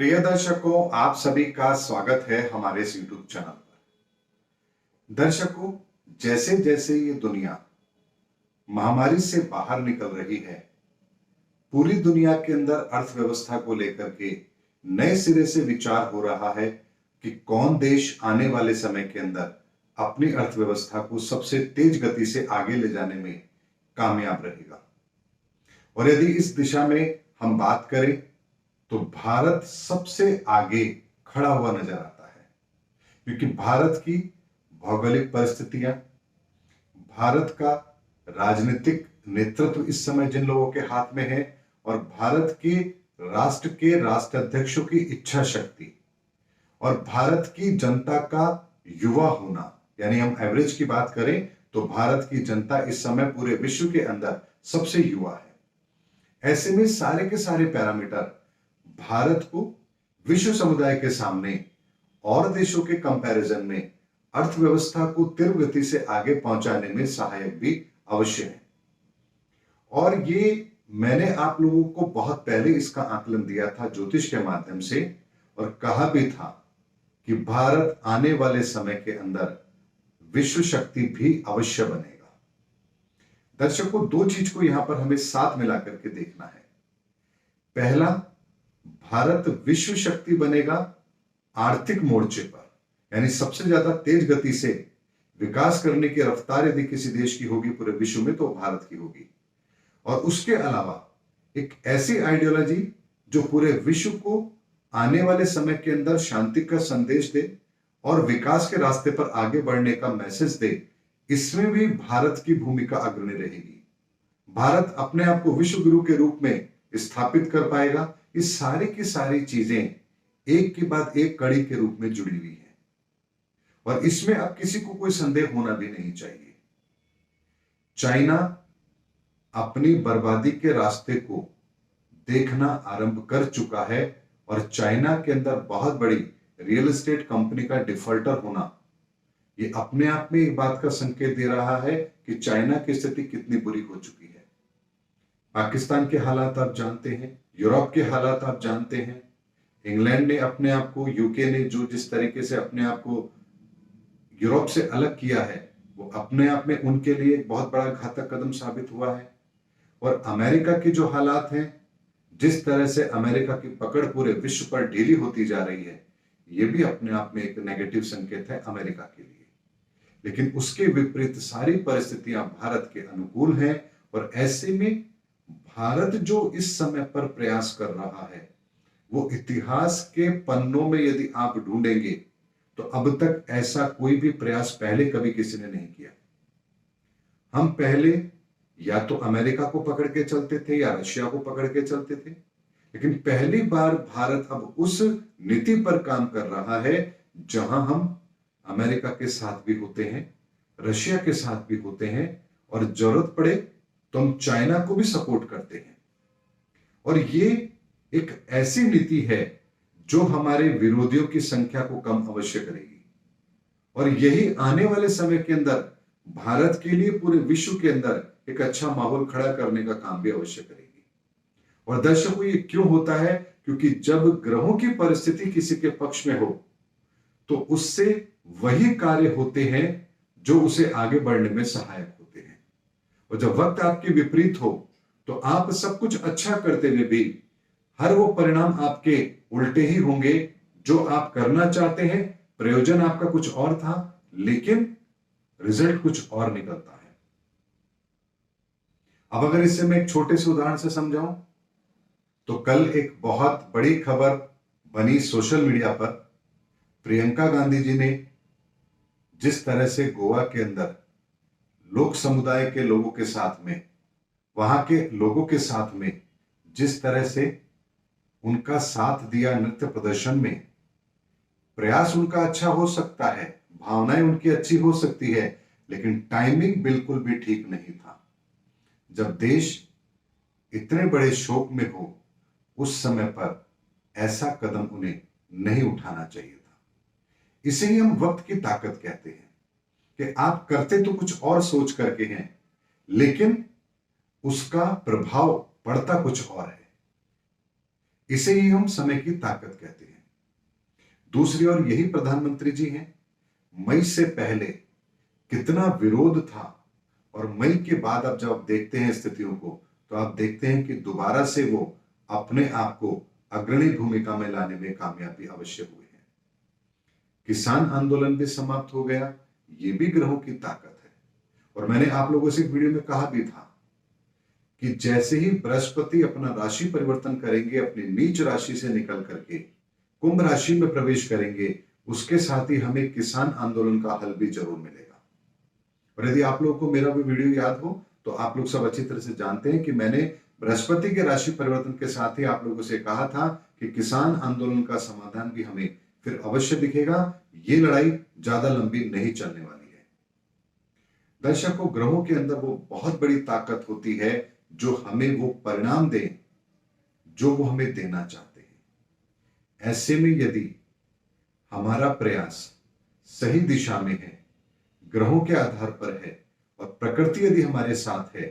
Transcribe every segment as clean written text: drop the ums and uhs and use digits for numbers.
प्रिय दर्शकों, आप सभी का स्वागत है हमारे इस यूट्यूब चैनल पर। दर्शकों, जैसे जैसे ये दुनिया महामारी से बाहर निकल रही है, पूरी दुनिया के अंदर अर्थव्यवस्था को लेकर के नए सिरे से विचार हो रहा है कि कौन देश आने वाले समय के अंदर अपनी अर्थव्यवस्था को सबसे तेज गति से आगे ले जाने में कामयाब रहेगा। और यदि इस दिशा में हम बात करें तो भारत सबसे आगे खड़ा हुआ नजर आता है, क्योंकि भारत की भौगोलिक परिस्थितियां, भारत का राजनीतिक नेतृत्व इस समय जिन लोगों के हाथ में है और भारत के राष्ट्राध्यक्षों की इच्छा शक्ति और भारत की जनता का युवा होना, यानी हम एवरेज की बात करें तो भारत की जनता इस समय पूरे विश्व के अंदर सबसे युवा है। ऐसे में सारे के सारे पैरामीटर भारत को विश्व समुदाय के सामने और देशों के कंपैरिजन में अर्थव्यवस्था को तीव्र गति से आगे पहुंचाने में सहायक भी अवश्य है। और ये मैंने आप लोगों को बहुत पहले इसका आकलन दिया था ज्योतिष के माध्यम से, और कहा भी था कि भारत आने वाले समय के अंदर विश्व शक्ति भी अवश्य बनेगा। दर्शकों, दो चीज को यहां पर हमें साथ मिलाकर के देखना है। पहला, भारत विश्व शक्ति बनेगा आर्थिक मोर्चे पर, यानी सबसे ज्यादा तेज गति से विकास करने की रफ्तार यदि किसी देश की होगी पूरे विश्व में तो भारत की होगी। और उसके अलावा एक ऐसी आइडियोलॉजी जो पूरे विश्व को आने वाले समय के अंदर शांति का संदेश दे और विकास के रास्ते पर आगे बढ़ने का मैसेज दे, इसमें भी भारत की भूमिका अग्रणी रहेगी। भारत अपने आप को विश्व गुरु के रूप में स्थापित कर पाएगा। ये सारी की सारी चीजें एक के बाद एक कड़ी के रूप में जुड़ी हुई है और इसमें अब किसी को कोई संदेह होना भी नहीं चाहिए। चाइना अपनी बर्बादी के रास्ते को देखना आरंभ कर चुका है और चाइना के अंदर बहुत बड़ी रियल एस्टेट कंपनी का डिफॉल्टर होना, ये अपने आप में एक बात का संकेत दे रहा है कि चाइना की स्थिति कितनी बुरी हो चुकी है। पाकिस्तान के हालात आप जानते हैं, यूरोप के हालात आप जानते हैं, इंग्लैंड ने अपने आप को, यूके ने जो जिस तरीके से अपने आप को यूरोप से अलग किया है, वो अपने आप में उनके लिए एक बहुत बड़ा घातक कदम साबित हुआ है। और अमेरिका की जो हालात हैं, जिस तरह से अमेरिका की पकड़ पूरे विश्व पर ढीली होती जा रही है, ये भी अपने आप में एक नेगेटिव संकेत है अमेरिका के लिए। लेकिन उसके विपरीत सारी परिस्थितियां भारत के अनुकूल हैं और ऐसे में भारत जो इस समय पर प्रयास कर रहा है वो इतिहास के पन्नों में यदि आप ढूंढेंगे तो अब तक ऐसा कोई भी प्रयास पहले कभी किसी ने नहीं किया। हम पहले या तो अमेरिका को पकड़ के चलते थे या रशिया को पकड़ के चलते थे, लेकिन पहली बार भारत अब उस नीति पर काम कर रहा है जहां हम अमेरिका के साथ भी होते हैं, रशिया के साथ भी होते हैं और जरूरत पड़े तो हम चाइना को भी सपोर्ट करते हैं। और ये एक ऐसी नीति है जो हमारे विरोधियों की संख्या को कम अवश्य करेगी और यही आने वाले समय के अंदर भारत के लिए पूरे विश्व के अंदर एक अच्छा माहौल खड़ा करने का काम भी अवश्य करेगी। और दर्शकों, ये क्यों होता है? क्योंकि जब ग्रहों की परिस्थिति किसी के पक्ष में हो तो उससे वही कार्य होते हैं जो उसे आगे बढ़ने में सहायक होते हैं। और जब वक्त आपके विपरीत हो तो आप सब कुछ अच्छा करते हुए भी हर वो परिणाम आपके उल्टे ही होंगे जो आप करना चाहते हैं। प्रयोजन आपका कुछ और था लेकिन रिजल्ट कुछ और निकलता है। अब अगर इसे मैं एक छोटे से उदाहरण से समझाऊं तो कल एक बहुत बड़ी खबर बनी सोशल मीडिया पर। प्रियंका गांधी जी ने जिस तरह से गोवा के अंदर लोक समुदाय के लोगों के साथ में, वहां के लोगों के साथ में जिस तरह से उनका साथ दिया नृत्य प्रदर्शन में, प्रयास उनका अच्छा हो सकता है, भावनाएं उनकी अच्छी हो सकती है, लेकिन टाइमिंग बिल्कुल भी ठीक नहीं था। जब देश इतने बड़े शोक में हो उस समय पर ऐसा कदम उन्हें नहीं उठाना चाहिए था। इसे ही हम वक्त की ताकत कहते हैं कि आप करते तो कुछ और सोच करके हैं लेकिन उसका प्रभाव पड़ता कुछ और है। इसे ही हम समय की ताकत कहते हैं। दूसरी ओर यही प्रधानमंत्री जी हैं। मई से पहले कितना विरोध था और मई के बाद अब जब आप देखते हैं स्थितियों को, तो आप देखते हैं कि दोबारा से वो अपने आप को अग्रणी भूमिका में लाने में कामयाबी अवश्य हुए हैं। किसान आंदोलन भी समाप्त हो गया, ये भी ग्रहों की ताकत है। और मैंने आप लोगों से एक वीडियो में कहा भी था कि जैसे ही बृहस्पति अपना राशि परिवर्तन करेंगे, अपनी नीच राशि से निकल करके कुंभ राशि में प्रवेश करेंगे, उसके साथ ही हमें किसान आंदोलन का हल भी जरूर मिलेगा। और यदि आप लोगों को मेरा वो वीडियो याद हो तो आप लोग सब अच्छी तरह से जानते हैं कि मैंने बृहस्पति के राशि परिवर्तन के साथ ही आप लोगों से कहा था कि किसान आंदोलन का समाधान भी हमें फिर अवश्य दिखेगा। ये लड़ाई ज्यादा लंबी नहीं चलने वाली है। दर्शकों, ग्रहों के अंदर वो बहुत बड़ी ताकत होती है जो हमें वो परिणाम दे जो वो हमें देना चाहते हैं। ऐसे में यदि हमारा प्रयास सही दिशा में है, ग्रहों के आधार पर है और प्रकृति यदि हमारे साथ है,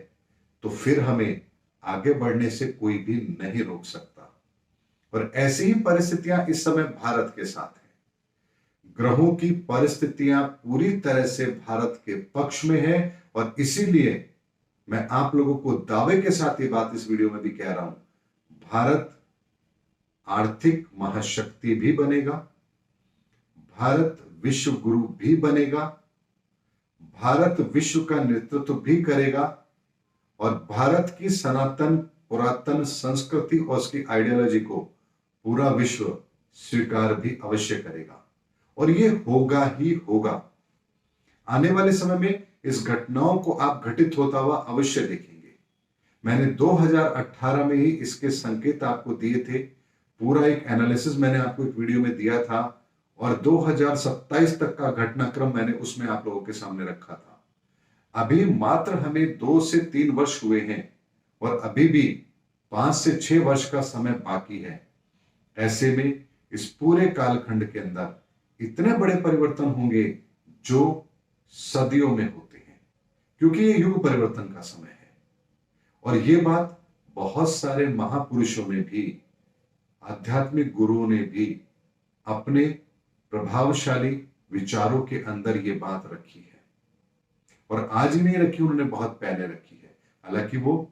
तो फिर हमें आगे बढ़ने से कोई भी नहीं रोक सकता। और ऐसी ही परिस्थितियां इस समय भारत के साथ है। ग्रहों की परिस्थितियां पूरी तरह से भारत के पक्ष में है और इसीलिए मैं आप लोगों को दावे के साथ ये बात इस वीडियो में भी कह रहा हूं, भारत आर्थिक महाशक्ति भी बनेगा, भारत विश्व गुरु भी बनेगा, भारत विश्व का नेतृत्व भी करेगा और भारत की सनातन पुरातन संस्कृति और उसकी आइडियोलॉजी को पूरा विश्व स्वीकार भी अवश्य करेगा। और ये होगा ही होगा। आने वाले समय में इस घटनाओं को आप घटित होता हुआ अवश्य देखेंगे। मैंने 2018 में ही इसके संकेत आपको दिए थे। पूरा एक एनालिसिस मैंने आपको एक वीडियो में दिया था और 2027 तक का घटनाक्रम मैंने उसमें आप लोगों के सामने रखा था। अभी मात्र हमें 2 से 3 वर्ष हुए हैं और अभी भी 5 से 6 वर्ष का समय बाकी है। ऐसे में इस पूरे कालखंड के अंदर इतने बड़े परिवर्तन होंगे जो सदियों में होते हैं, क्योंकि ये युग परिवर्तन का समय है। और ये बात बहुत सारे महापुरुषों ने भी, आध्यात्मिक गुरुओं ने भी अपने प्रभावशाली विचारों के अंदर ये बात रखी है। और आज ही नहीं रखी, उन्होंने बहुत पहले रखी है। हालांकि वो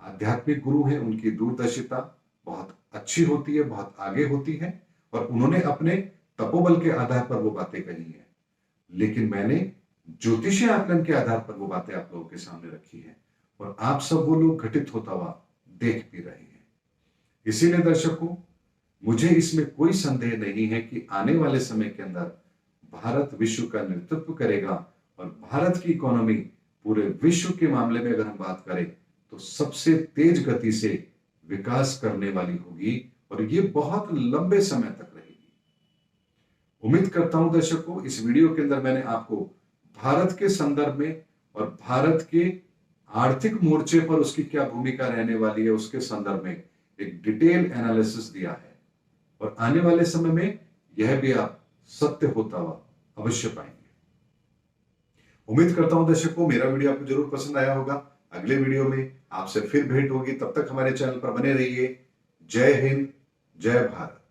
आध्यात्मिक गुरु हैं, उनकी दूरदर्शिता बहुत अच्छी होती है, बहुत आगे होती है और उन्होंने अपने तपोबल के आधार पर वो बातें कही हैं। लेकिन मैंने ज्योतिषीय आकलन के आधार पर वो बातें आप लोगों के सामने रखी है और आप सब वो लोग घटित होता हुआ देख भी रहे हैं। इसीलिए दर्शकों, मुझे इसमें कोई संदेह नहीं है कि आने वाले समय के अंदर भारत विश्व का नेतृत्व करेगा और भारत की इकोनॉमी पूरे विश्व के मामले में अगर हम बात करें तो सबसे तेज गति से विकास करने वाली होगी और ये बहुत लंबे समय तक रहेगी। उम्मीद करता हूं दर्शकों, इस वीडियो के अंदर मैंने आपको भारत के संदर्भ में और भारत के आर्थिक मोर्चे पर उसकी क्या भूमिका रहने वाली है उसके संदर्भ में एक डिटेल एनालिसिस दिया है और आने वाले समय में यह भी आप सत्य होता हुआ अवश्य पाएंगे। उम्मीद करता हूं दर्शकों, मेरा वीडियो आपको जरूर पसंद आया होगा। अगले वीडियो में आपसे फिर भेंट होगी, तब तक हमारे चैनल पर बने रहिए। जय हिंद, जय भारत।